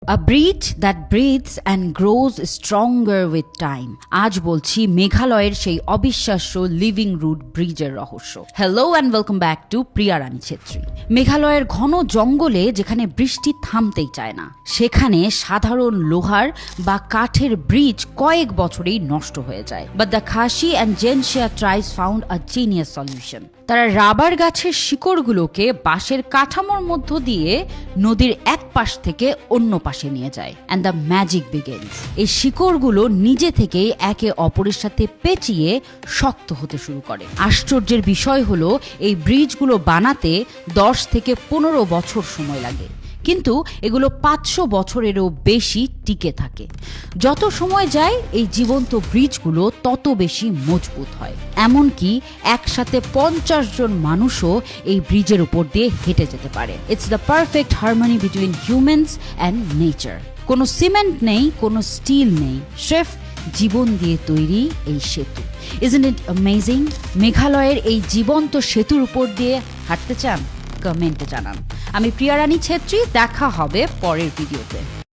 A bridge that breathes and grows stronger with time. আজ বলছি মেঘালয়ের সেই অবিশ্বাস্য লিভিং রুট ব্রিজের রহস্য। Hello and welcome back to Priya Rani Chhetri. মেঘালয়ের ঘন জঙ্গলে যেখানে বৃষ্টি থামতেই চায় না, সেখানে সাধারণ লোহার বা কাঠের ব্রিজ কয়েক বছরেই নষ্ট হয়ে যায়। But the Khasi and Jaintia tribes found a genius solution. তারা রাবার গাছের শিকড়গুলোকে বাঁশের কাঠামোর মধ্য দিয়ে নদীর এক পাশ থেকে অন্য পাশে নিয়ে যায়। And the magic begins. এই শিকড়গুলো নিজে থেকেই একে অপরের সাথে পেঁচিয়ে শক্ত হতে শুরু করে। আশ্চর্যের বিষয় হলো এই ব্রিজগুলো বানাতে 10 থেকে 15 বছর সময় লাগে, কিন্তু এগুলো 500 বছরেরও বেশি টিকে থাকে। যত সময় যায় এই জীবন্ত ব্রিজগুলো তত বেশি মজবুত হয়। এমনকি একসাথে 50 জন মানুষও এই ব্রিজের উপর দিয়ে হেঁটে যেতে পারে। It's the perfect harmony between humans and nature. কোনো সিমেন্ট নেই, কোনো স্টিল নেই, স্রেফ জীবন দিয়ে তৈরি এই সেতু। Isn't it amazing? মেঘালয়ের এই জীবন্ত সেতুর উপর দিয়ে হাঁটতে চান? কমেন্টে জানান। আমি প্রিয়া রানী ছেত্রী, দেখা হবে পরের ভিডিওতে।